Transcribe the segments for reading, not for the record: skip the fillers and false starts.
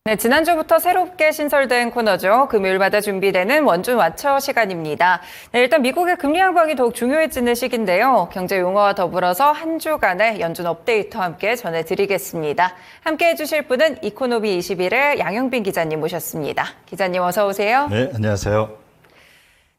네, 지난주부터 새롭게 신설된 코너죠. 금요일마다 준비되는 원준 와처 시간입니다. 네, 일단 미국의 금리 양방이 더욱 중요해지는 시기인데요. 경제 용어와 더불어서 한 주간의 연준 업데이트와 함께 전해드리겠습니다. 함께 해주실 분은 이코노미 21의 양영빈 기자님 모셨습니다. 기자님 어서 오세요. 네, 안녕하세요.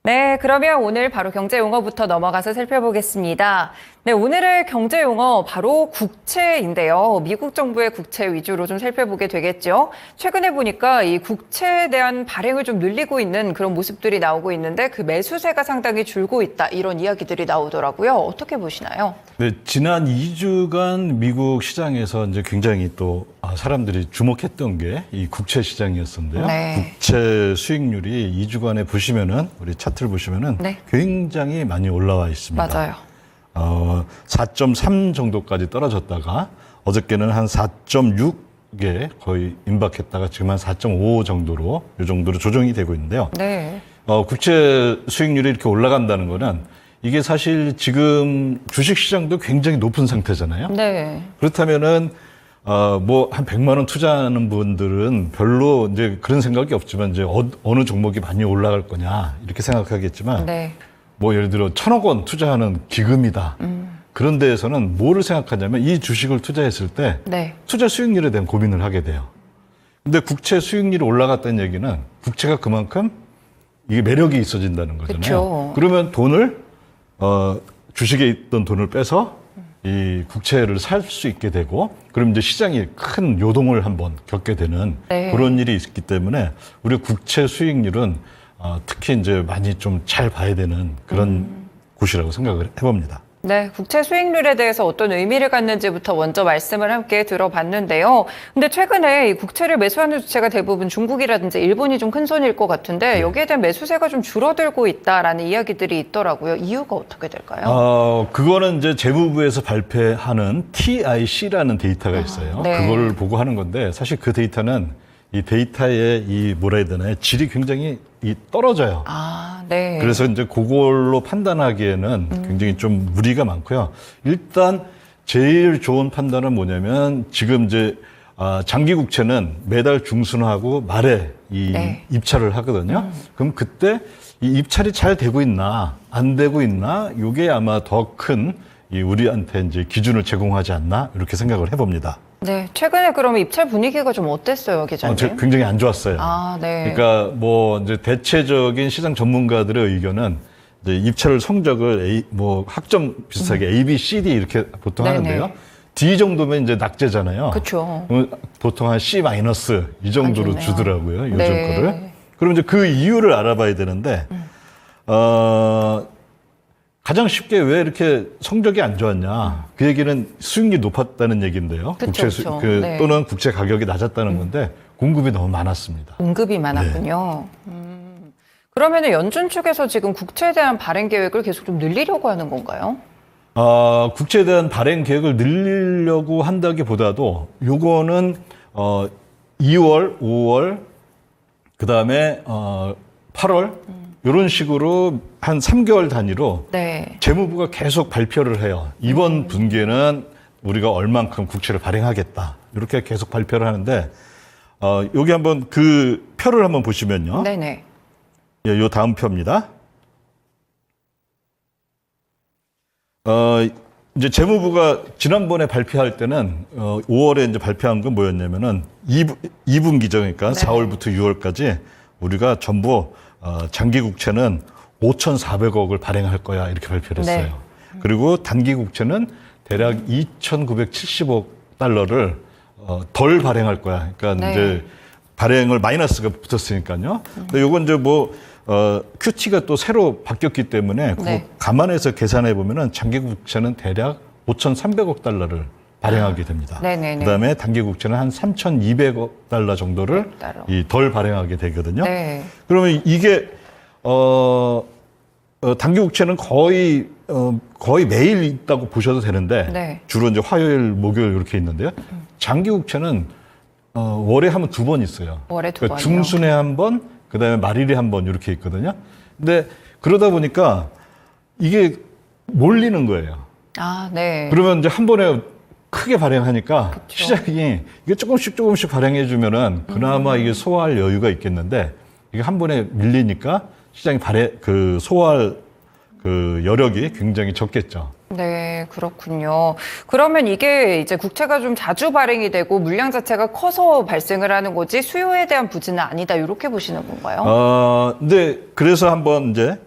네, 그러면 오늘 바로 경제 용어부터 넘어가서 살펴보겠습니다. 네, 오늘의 경제 용어 바로 국채인데요. 미국 정부의 국채 위주로 좀 살펴보게 되겠죠. 최근에 보니까 이 국채에 대한 발행을 좀 늘리고 있는 그런 모습들이 나오고 있는데 그 매수세가 상당히 줄고 있다. 이런 이야기들이 나오더라고요. 어떻게 보시나요? 네, 지난 2주간 미국 시장에서 이제 굉장히 또 사람들이 주목했던 게 이 국채 시장이었었는데요. 네. 국채 수익률이 2주간에 보시면은 우리 차트를 보시면은 네. 굉장히 많이 올라와 있습니다. 맞아요. 4.3 정도까지 떨어졌다가 어저께는 한 4.6에 거의 임박했다가 지금 한 4.5 정도로 이 정도로 조정이 되고 있는데요. 네. 국채 수익률이 이렇게 올라간다는 거는 이게 사실 지금 주식 시장도 굉장히 높은 상태잖아요. 네. 그렇다면은 뭐 한 100만 원 투자하는 분들은 별로 이제 그런 생각이 없지만 이제 어느 종목이 많이 올라갈 거냐 이렇게 생각하겠지만 네. 뭐 예를 들어 1,000억 원 투자하는 기금이다. 그런 데에서는 뭐를 생각하냐면 이 주식을 투자했을 때 네. 투자 수익률에 대한 고민을 하게 돼요. 근데 국채 수익률이 올라갔다는 얘기는 국채가 그만큼 이게 매력이 있어진다는 거잖아요. 그쵸. 그러면 돈을 주식에 있던 돈을 빼서 이 국채를 살 수 있게 되고 그럼 이제 시장이 큰 요동을 한번 겪게 되는 네. 그런 일이 있기 때문에 우리 국채 수익률은 특히 이제 많이 좀 잘 봐야 되는 그런 곳이라고 생각을 해봅니다. 네, 국채 수익률에 대해서 어떤 의미를 갖는지부터 먼저 말씀을 함께 들어봤는데요. 근데 최근에 이 국채를 매수하는 주체가 대부분 중국이라든지 일본이 좀 큰 손일 것 같은데 여기에 대한 매수세가 좀 줄어들고 있다라는 이야기들이 있더라고요. 이유가 어떻게 될까요? 그거는 이제 재무부에서 발표하는 TIC라는 데이터가 있어요. 네. 그걸 보고 하는 건데 사실 그 데이터는 이 데이터의 이 뭐라 해야 되나요? 질이 굉장히 떨어져요. 아, 네. 그래서 이제 그걸로 판단하기에는 굉장히 좀 무리가 많고요. 일단 제일 좋은 판단은 뭐냐면 지금 이제 장기 국채는 매달 중순하고 말에 이 네. 입찰을 하거든요. 그럼 그때 이 입찰이 잘 되고 있나 안 되고 있나 이게 아마 더 큰 이 우리한테 이제 기준을 제공하지 않나 이렇게 생각을 해봅니다. 네, 최근에 그러면 입찰 분위기가 좀 어땠어요, 기자님? 굉장히 안 좋았어요. 아, 네. 그러니까 뭐 이제 대체적인 시장 전문가들의 의견은 이제 입찰 성적을 뭐 학점 비슷하게 A, B, C, D 이렇게 보통 네네. 하는데요. D 정도면 이제 낙제잖아요. 그렇죠. 보통 한 C 마이너스 이 정도로 좋네요. 주더라고요. 요즘 네. 거를. 그럼 이제 그 이유를 알아봐야 되는데 가장 쉽게 왜 이렇게 성적이 안 좋았냐. 그 얘기는 수익률이 높았다는 얘기인데요. 그쵸, 그쵸. 네. 또는 국채 가격이 낮았다는 건데 공급이 너무 많았습니다. 공급이 많았군요. 그러면 연준 측에서 지금 국채에 대한 발행 계획을 계속 좀 늘리려고 하는 건가요? 국채에 대한 발행 계획을 늘리려고 한다기보다도 요거는 2월, 5월, 그다음에 8월 이런 식으로 한 3개월 단위로 네. 재무부가 계속 발표를 해요. 이번 분기에는 우리가 얼만큼 국채를 발행하겠다. 이렇게 계속 발표를 하는데 여기 한번 그 표를 한번 보시면요. 네네. 예, 요 다음 표입니다. 이제 재무부가 지난번에 발표할 때는 5월에 이제 발표한 건 뭐였냐면은 2분기죠. 그러니까 네. 4월부터 6월까지 우리가 전부 장기 국채는 5,400억을 발행할 거야 이렇게 발표를 했어요. 네. 그리고 단기 국채는 대략 2,970억 달러를 덜 발행할 거야. 그러니까 네. 이제 발행을 마이너스가 붙었으니까요. 근데 요건 이제 뭐 QT가 또 새로 바뀌었기 때문에 그거 네. 감안해서 계산해 보면은 장기 국채는 대략 5,300억 달러를 발행하게 됩니다. 네네네. 그다음에 단기 국채는 한 3,200억 달러 정도를 달러. 덜 발행하게 되거든요. 네. 그러면 이게 단기 국채는 거의 매일 있다고 보셔도 되는데 네. 주로 이제 화요일, 목요일 이렇게 있는데요. 장기 국채는 월에 하면 2번 있어요. 월에 두 그러니까 번이요? 중순에 한 번, 그다음에 말일에 한 번 이렇게 있거든요. 근데 그러다 보니까 이게 몰리는 거예요. 아, 네. 그러면 이제 한 번에 크게 발행하니까 시장이 이게 조금씩 발행해 주면은 그나마 이게 소화할 여유가 있겠는데 이게 한 번에 밀리니까 시장이 소화할 그 여력이 굉장히 적겠죠. 네, 그렇군요. 그러면 이게 이제 국채가 좀 자주 발행이 되고 물량 자체가 커서 발생을 하는 거지 수요에 대한 부진은 아니다. 이렇게 보시는 건가요? 근데 그래서 한번 이제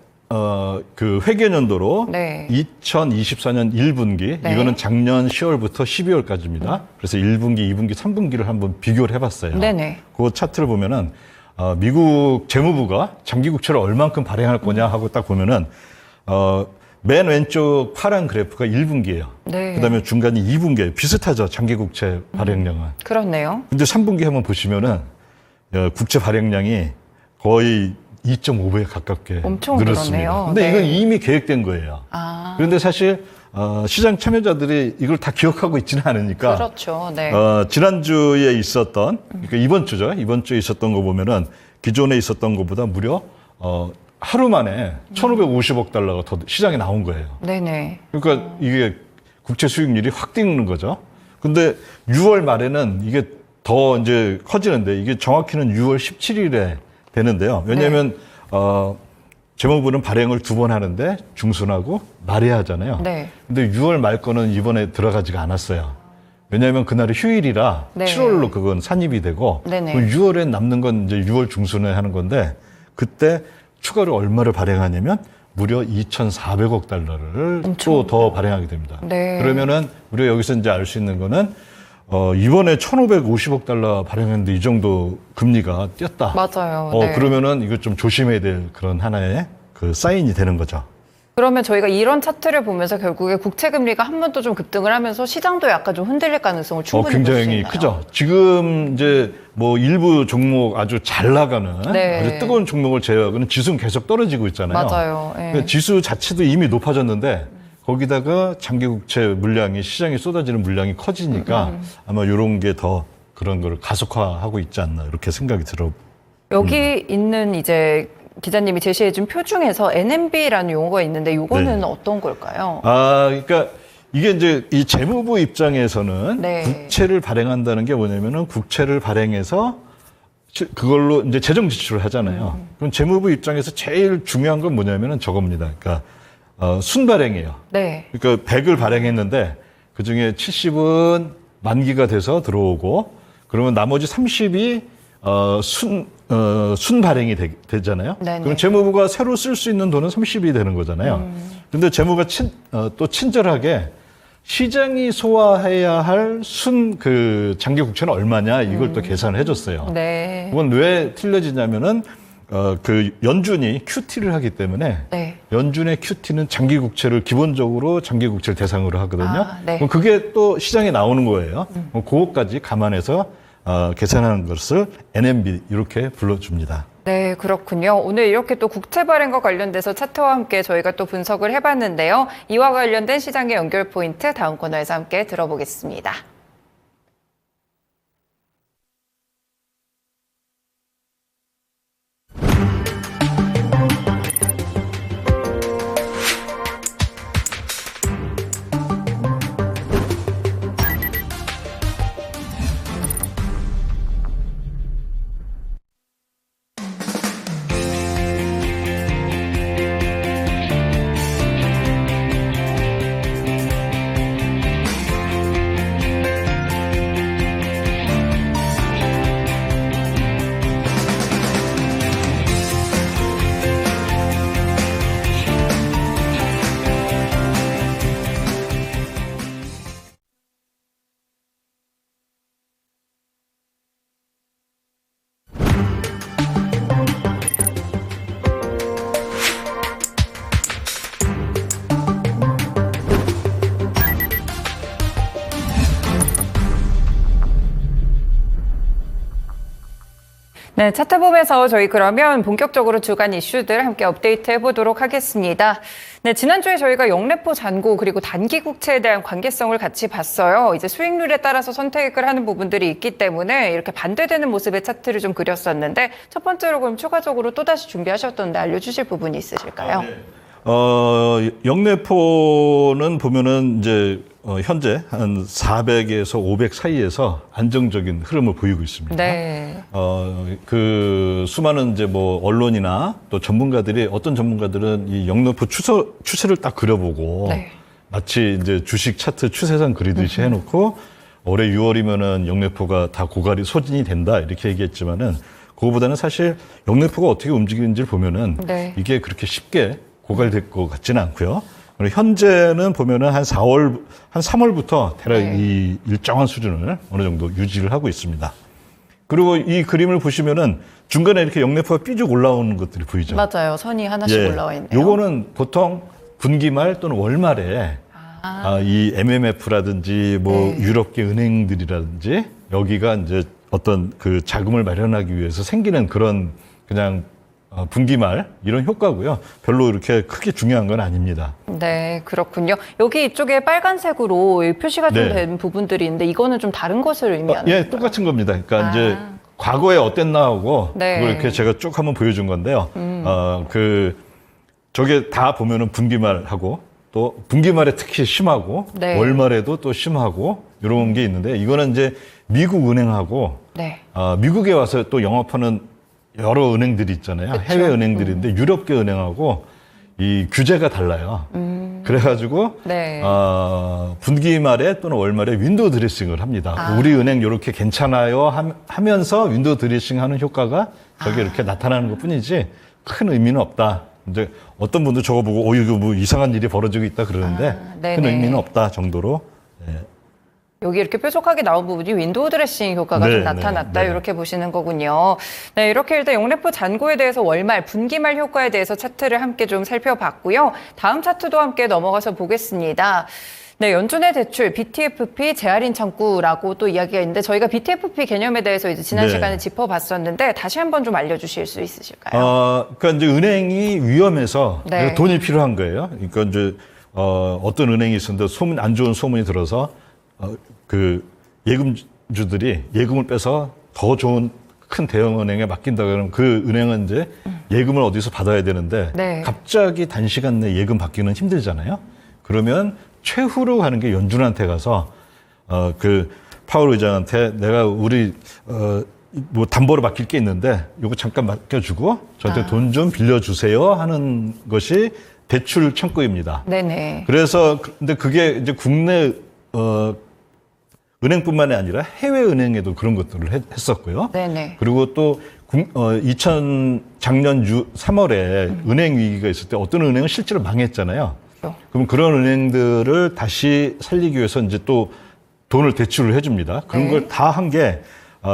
그 회계연도로 네. 2024년 1분기 네. 이거는 작년 10월부터 12월까지입니다. 그래서 1분기, 2분기, 3분기를 한번 비교를 해봤어요. 네네. 그 차트를 보면은 미국 재무부가 장기국채를 얼만큼 발행할 거냐 하고 딱 보면은 맨 왼쪽 파란 그래프가 1분기예요. 네. 그다음에 중간이 2분기예요. 비슷하죠, 장기국채 발행량은. 그렇네요. 근데 3분기 한번 보시면은 국채 발행량이 거의 2.5배 가깝게 엄청 늘었습니다. 늘었네요. 근데 네. 이건 이미 계획된 거예요. 아, 그런데 사실 시장 참여자들이 이걸 다 기억하고 있지는 않으니까 그렇죠. 네. 지난주에 있었던 그러니까 이번 주죠. 이번 주에 있었던 거 보면은 기존에 있었던 것보다 무려 하루 만에 1,550억 달러가 더 시장에 나온 거예요. 네네. 그러니까 이게 국채 수익률이 확 뛰는 거죠. 근데 6월 말에는 이게 더 이제 커지는데 이게 정확히는 6월 17일에 되는데요. 왜냐하면 재무부는 발행을 2번 하는데 중순하고 말에 하잖아요. 네. 근데 6월 말 거는 이번에 들어가지가 않았어요. 왜냐하면 그날이 휴일이라 네. 7월로 그건 산입이 되고 네네. 6월에 남는 건 이제 6월 중순에 하는 건데 그때 추가로 얼마를 발행하냐면 무려 2,400억 달러를 또 더 발행하게 됩니다. 네. 그러면은 우리가 여기서 이제 알 수 있는 거는 이번에 1,550억 달러 발행했는데 이 정도 금리가 뛰었다. 맞아요. 네. 그러면은 이거 좀 조심해야 될 그런 하나의 그 사인이 되는 거죠. 그러면 저희가 이런 차트를 보면서 결국에 국채 금리가 한 번 또 좀 급등을 하면서 시장도 약간 좀 흔들릴 가능성을 충분히 볼 수 굉장히 있나요? 크죠. 지금 이제 뭐 일부 종목 아주 잘 나가는 네. 아주 뜨거운 종목을 제외하고는 지수는 계속 떨어지고 있잖아요. 맞아요. 예. 그러니까 지수 자체도 이미 높아졌는데 거기다가 장기국채 물량이 시장에 쏟아지는 물량이 커지니까 아마 이런 게 더 그런 걸 가속화하고 있지 않나 이렇게 생각이 들어. 여기 있는 이제 기자님이 제시해준 표 중에서 NMB라는 용어가 있는데 이거는 네. 어떤 걸까요? 그러니까 이게 이제 이 재무부 입장에서는 네. 국채를 발행한다는 게 뭐냐면은 국채를 발행해서 그걸로 이제 재정 지출을 하잖아요. 그럼 재무부 입장에서 제일 중요한 건 뭐냐면은 저겁니다. 그러니까 순발행이에요. 네. 그러니까 100을 발행했는데 그 중에 70은 만기가 돼서 들어오고 그러면 나머지 30이 순발행이 되잖아요. 네네. 그럼 재무부가 새로 쓸 수 있는 돈은 30이 되는 거잖아요. 근데 재무가 또 친절하게 시장이 소화해야 할 장기 국채는 얼마냐 이걸 또 계산을 해줬어요. 네. 그건 왜 틀려지냐면은 그 연준이 QT를 하기 때문에 네. 연준의 QT는 장기 국채를 기본적으로 장기 국채를 대상으로 하거든요. 네. 그럼 그게 또 시장에 나오는 거예요. 그거까지 감안해서 계산하는 것을 NMB 이렇게 불러줍니다. 네, 그렇군요. 오늘 이렇게 또 국채 발행과 관련돼서 차트와 함께 저희가 또 분석을 해봤는데요. 이와 관련된 시장의 연결 포인트 다음 코너에서 함께 들어보겠습니다. 네, 차트봄에서 저희 그러면 본격적으로 주간 이슈들 함께 업데이트 해보도록 하겠습니다. 네, 지난주에 저희가 영래포 잔고 그리고 단기 국채에 대한 관계성을 같이 봤어요. 이제 수익률에 따라서 선택을 하는 부분들이 있기 때문에 이렇게 반대되는 모습의 차트를 좀 그렸었는데 첫 번째로 그럼 추가적으로 또다시 준비하셨던데 알려주실 부분이 있으실까요? 네. 영내포는 보면은 이제 현재 한 400에서 500 사이에서 안정적인 흐름을 보이고 있습니다. 네. 그 수많은 이제 뭐 언론이나 또 전문가들이 어떤 전문가들은 이 영내포 추세를 딱 그려보고 네. 마치 이제 주식 차트 추세선 그리듯이 해놓고 올해 6월이면은 영내포가 다 고갈이 소진이 된다 이렇게 얘기했지만은 그거보다는 사실 영내포가 어떻게 움직이는지를 보면은 네. 이게 그렇게 쉽게 고갈될 것 같지는 않고요. 그리고 현재는 보면은 한 3월부터 대략 네. 이 일정한 수준을 어느 정도 유지를 하고 있습니다. 그리고 이 그림을 보시면은 중간에 이렇게 영내포가 삐죽 올라오는 것들이 보이죠. 맞아요. 선이 하나씩 올라와 있네요. 요거는 보통 분기말 또는 월말에 이 MMF라든지 뭐 네. 유럽계 은행들이라든지 여기가 이제 어떤 그 자금을 마련하기 위해서 생기는 그런 그냥 분기말 이런 효과고요. 별로 이렇게 크게 중요한 건 아닙니다. 네, 그렇군요. 여기 이쪽에 빨간색으로 표시가 좀 네. 된 부분들이 있는데 이거는 좀 다른 것을 의미하는 예, 똑같은 겁니다. 그러니까 아. 이제 과거에 어땠나 하고 네. 그걸 이렇게 제가 쭉 한번 보여준 건데요. 저게 다 보면은 분기말하고 또 분기말에 특히 심하고 네. 월말에도 또 심하고 이런 게 있는데 이거는 이제 미국 은행하고 네. 미국에 와서 또 영업하는 여러 은행들이 있잖아요. 그쵸. 해외 은행들인데 유럽계 은행하고 이 규제가 달라요. 그래가지고 네. 분기 말에 또는 월말에 윈도우 드레싱을 합니다. 우리 은행 이렇게 괜찮아요 하면서 윈도우 드레싱 하는 효과가 저게 이렇게 나타나는 것 뿐이지 큰 의미는 없다. 이제 어떤 분도 저거 보고 이거 뭐 이상한 일이 벌어지고 있다 그러는데 네네. 큰 의미는 없다 정도로. 여기 이렇게 뾰족하게 나온 부분이 윈도우 드레싱 효과가 네, 좀 나타났다 네. 이렇게 보시는 거군요. 네, 이렇게 일단 영래포 잔고에 대해서 월말, 분기말 효과에 대해서 차트를 함께 좀 살펴봤고요. 다음 차트도 함께 넘어가서 보겠습니다. 네, 연준의 대출, BTFP 재할인 창구라고 또 이야기가 있는데 저희가 BTFP 개념에 대해서 이제 지난 네. 시간에 짚어봤었는데 다시 한번 좀 알려주실 수 있으실까요? 그러니까 이제 은행이 위험해서 네. 돈이 필요한 거예요. 그러니까 이제 어떤 은행이 있었는데 안 좋은 소문이 들어서 그 예금주들이 예금을 빼서 더 좋은 큰 대형 은행에 맡긴다 그러면 그 은행은 이제 예금을 어디서 받아야 되는데 네. 갑자기 단시간 내에 예금 받기는 힘들잖아요. 그러면 최후로 가는 게 연준한테 가서 그 파월 의장한테 내가 우리 뭐 담보로 맡길 게 있는데 이거 잠깐 맡겨주고 저한테 돈 좀 빌려주세요 하는 것이 대출 창구입니다. 네네. 그래서 근데 그게 이제 국내 은행뿐만이 아니라 해외 은행에도 그런 것들을 했었고요. 네네. 그리고 또 작년 3월에 은행 위기가 있을 때 어떤 은행은 실제로 망했잖아요. 그럼 그런 은행들을 다시 살리기 위해서 이제 또 돈을 대출을 해줍니다. 그런 네. 걸 다 한 게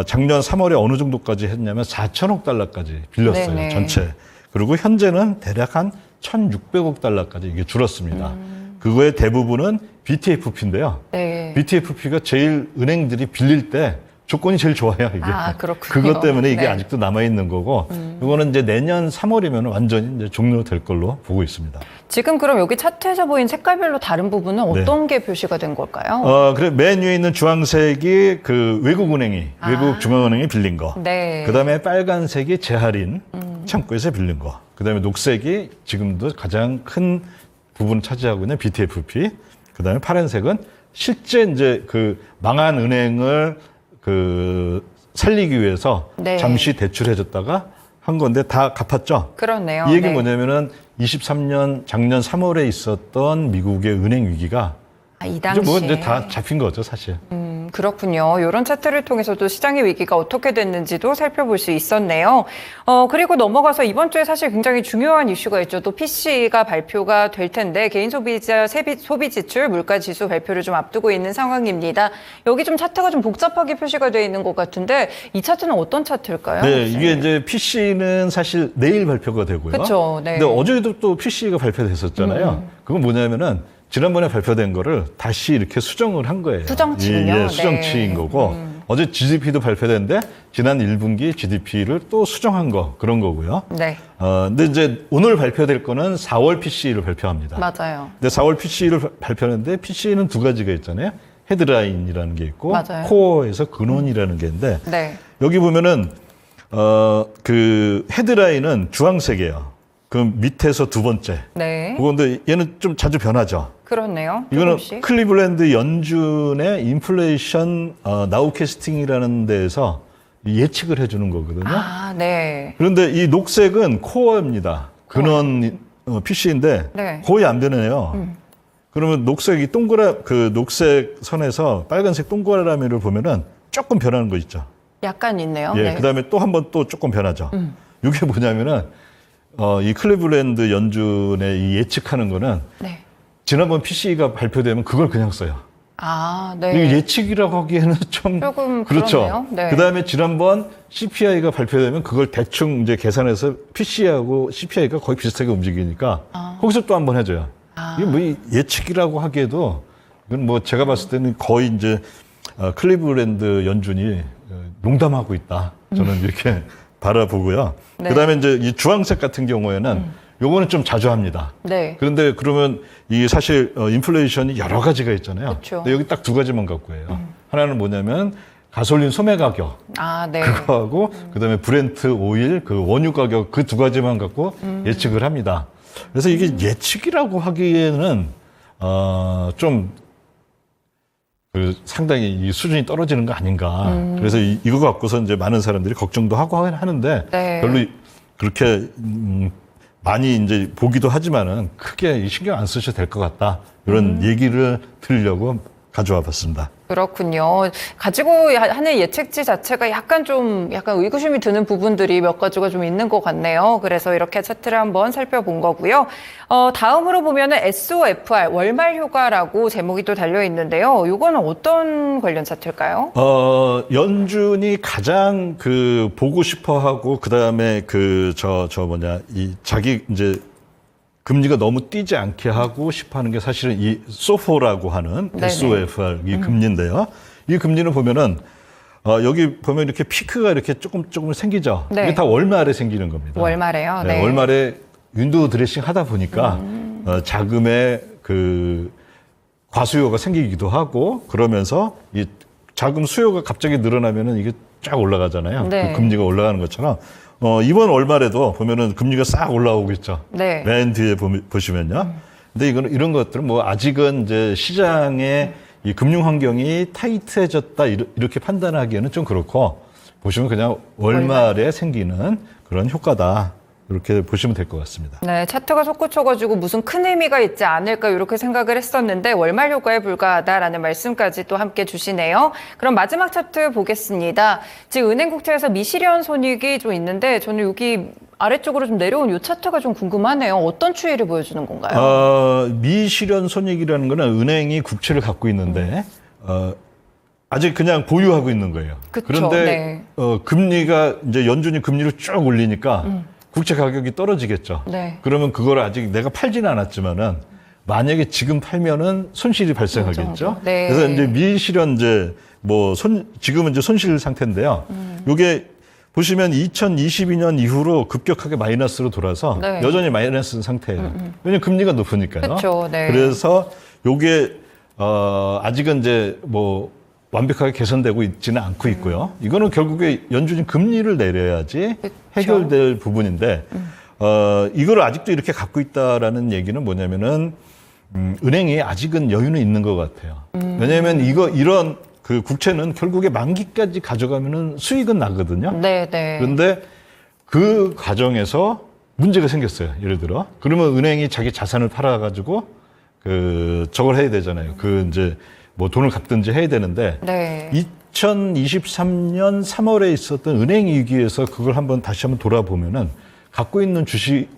작년 3월에 어느 정도까지 했냐면 4천억 달러까지 빌렸어요. 네네. 전체. 그리고 현재는 대략 한 1,600억 달러까지 이게 줄었습니다. 그거의 대부분은 BTFP인데요. 네. BTFP가 제일 은행들이 빌릴 때 조건이 제일 좋아요, 이게. 그렇군요. 그것 때문에 이게 네. 아직도 남아있는 거고, 이거는 이제 내년 3월이면 완전히 이제 종료될 걸로 보고 있습니다. 지금 그럼 여기 차트에서 보인 색깔별로 다른 부분은 어떤 게 표시가 된 걸까요? 그래, 맨 위에 있는 주황색이 그 외국은행이, 외국 중앙은행이 빌린 거. 네. 그 다음에 빨간색이 재할인 창구에서 빌린 거. 그 다음에 녹색이 지금도 가장 큰 부분을 차지하고 있는 BTFP. 그 다음에 파란색은 실제 이제 그 망한 은행을 그 살리기 위해서 네. 잠시 대출해줬다가 한 건데 다 갚았죠. 그렇네요. 이 얘기는 네. 뭐냐면은 23년 작년 3월에 있었던 미국의 은행 위기가 이 이제 당시에. 뭐 이제 다 잡힌 거죠, 사실. 그렇군요. 이런 차트를 통해서도 시장의 위기가 어떻게 됐는지도 살펴볼 수 있었네요. 그리고 넘어가서 이번 주에 사실 굉장히 중요한 이슈가 있죠. 또 PC가 발표가 될 텐데 개인 소비자 소비 지출 물가 지수 발표를 좀 앞두고 있는 상황입니다. 여기 좀 차트가 좀 복잡하게 표시가 되어 있는 것 같은데 이 차트는 어떤 차트일까요? 네, 이게 이제 PC는 사실 내일 발표가 되고요. 그쵸, 네. 근데 어제도 또 PC가 발표됐었잖아요. 그건 뭐냐면은 지난번에 발표된 거를 다시 이렇게 수정을 한 거예요. 수정치군요. 예, 수정치인 네. 거고 어제 GDP도 발표됐는데 지난 1분기 GDP를 또 수정한 거 그런 거고요. 네, 근데 이제 오늘 발표될 거는 4월 PC를 발표합니다. 맞아요. 근데 4월 PC를 발표하는데 PC는 두 가지가 있잖아요. 헤드라인이라는 게 있고 맞아요. 코어에서 근원이라는 게 있는데 네, 여기 보면은 그 헤드라인은 주황색이에요. 그 밑에서 두 번째. 네. 그건데 얘는 좀 자주 변하죠. 그렇네요. 이거는 조금씩. 클리블랜드 연준의 인플레이션 나우캐스팅이라는 데에서 예측을 해주는 거거든요. 아, 네. 그런데 이 녹색은 코어입니다. 근원 PC인데 네. 거의 안 변해요. 그러면 녹색이 그 녹색 선에서 빨간색 동그라미를 보면은 조금 변하는 거 있죠. 약간 있네요. 예, 네. 그다음에 또 한 번 또 조금 변하죠. 이게 뭐냐면은 이 클리블랜드 연준의 이 예측하는 거는 네. 지난번 PC가 발표되면 그걸 그냥 써요. 아, 이거 네. 예측이라고 하기에는 좀 조금 그렇죠. 그렇네요. 네. 그다음에 지난번 CPI가 발표되면 그걸 대충 이제 계산해서 PC하고 CPI가 거의 비슷하게 움직이니까 거기서 또 한 번 해줘요. 이게 뭐 예측이라고 하기에도 이건 뭐 제가 봤을 때는 거의 이제 클리블랜드 연준이 농담하고 있다. 저는 이렇게 바라보고요. 네. 그다음에 이제 이 주황색 같은 경우에는 요거는 좀 자주 합니다. 네. 그런데 그러면 이게 사실 인플레이션이 여러 가지가 있잖아요. 그쵸. 근데 여기 딱 두 가지만 갖고 해요. 하나는 뭐냐면 가솔린 소매 가격 아, 네. 그거하고 그다음에 브렌트 오일 그 원유 가격 그 두 가지만 갖고 예측을 합니다. 그래서 이게 예측이라고 하기에는 좀 상당히 이 수준이 떨어지는 거 아닌가. 그래서 이거 갖고서 이제 많은 사람들이 걱정도 하고 하는데 네. 별로 그렇게 많이 이제 보기도 하지만은 크게 신경 안 쓰셔도 될 것 같다. 이런 얘기를 드리려고 가져와 봤습니다. 그렇군요. 가지고 하는 예측치 자체가 약간 의구심이 드는 부분들이 몇 가지가 좀 있는 것 같네요. 그래서 이렇게 차트를 한번 살펴본 거고요. 다음으로 보면은 SOFR 월말 효과라고 제목이 또 달려 있는데요. 이거는 어떤 관련 차트일까요? 연준이 가장 보고 싶어 하고 그다음에 이 자기 이제 금리가 너무 뛰지 않게 하고 싶어 하는 게 사실은 이 소포라고 하는 네네. SOFR 이 금리인데요. 이 금리는 보면은 여기 보면 이렇게 피크가 이렇게 조금 생기죠. 네. 이게 다 월말에 생기는 겁니다. 월말에요. 네, 네. 월말에 윈도우 드레싱 하다 보니까 자금의 과수요가 생기기도 하고 그러면서 이 자금 수요가 갑자기 늘어나면은 이게 쫙 올라가잖아요. 네. 그 금리가 올라가는 것처럼 이번 월말에도 보면은 금리가 싹 올라오겠죠. 네. 맨 뒤에 보시면요. 근데 이런 것들은 뭐 아직은 이제 시장의 이 금융 환경이 타이트해졌다 이렇게 판단하기에는 좀 그렇고 보시면 그냥 월말에 생기는 그런 효과다. 이렇게 보시면 될 것 같습니다. 네, 차트가 솟구쳐가지고 무슨 큰 의미가 있지 않을까 이렇게 생각을 했었는데 월말 효과에 불과하다라는 말씀까지 또 함께 주시네요. 그럼 마지막 차트 보겠습니다. 지금 은행국채에서 미실현 손익이 좀 있는데 저는 여기 아래쪽으로 좀 내려온 이 차트가 좀 궁금하네요. 어떤 추이를 보여주는 건가요? 미실현 손익이라는 거는 은행이 국채를 갖고 있는데 아직 그냥 보유하고 있는 거예요. 그쵸, 그런데 네. 금리가 이제 연준이 금리를 쭉 올리니까 국채 가격이 떨어지겠죠. 네. 그러면 그걸 아직 내가 팔지는 않았지만은 만약에 지금 팔면은 손실이 발생하겠죠. 맞아. 네. 그래서 이제 미실현제 지금은 이제 손실 상태인데요. 요게 보시면 2022년 이후로 급격하게 마이너스로 돌아서 네. 여전히 마이너스 상태예요. 왜냐면 금리가 높으니까요. 그쵸, 네. 그래서 요게 아직은 이제 완벽하게 개선되고 있지는 않고 있고요. 이거는 결국에 연준이 금리를 내려야지 그쵸. 해결될 부분인데 이걸 아직도 이렇게 갖고 있다라는 얘기는 뭐냐면은 은행이 아직은 여유는 있는 것 같아요. 왜냐하면 이런 국채는 결국에 만기까지 가져가면은 수익은 나거든요. 네, 네. 그런데 그 과정에서 문제가 생겼어요. 예를 들어 그러면 은행이 자기 자산을 팔아가지고 저걸 해야 되잖아요. 이제 돈을 갚든지 해야 되는데 네. 2023년 3월에 있었던 은행 위기에서 그걸 다시 한번 돌아보면은 갖고 있는 주식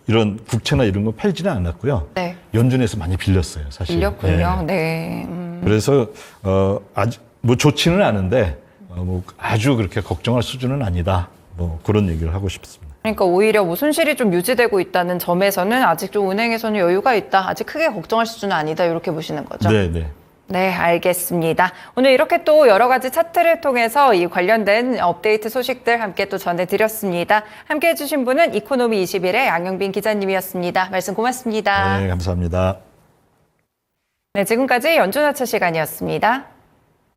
이런 국채나 이런 거 팔지는 않았고요. 네. 연준에서 많이 빌렸어요, 사실. 빌렸군요. 네. 네. 그래서 아직 좋지는 않은데 아주 그렇게 걱정할 수준은 아니다. 그런 얘기를 하고 싶습니다. 그러니까 오히려 손실이 좀 유지되고 있다는 점에서는 아직 좀 은행에서는 여유가 있다. 아직 크게 걱정할 수준은 아니다. 이렇게 보시는 거죠. 네, 네. 네, 알겠습니다. 오늘 이렇게 또 여러 가지 차트를 통해서 이 관련된 업데이트 소식들 함께 또 전해드렸습니다. 함께 해주신 분은 이코노미 21의 양영빈 기자님이었습니다. 말씀 고맙습니다. 네, 감사합니다. 네, 지금까지 연준화차 시간이었습니다.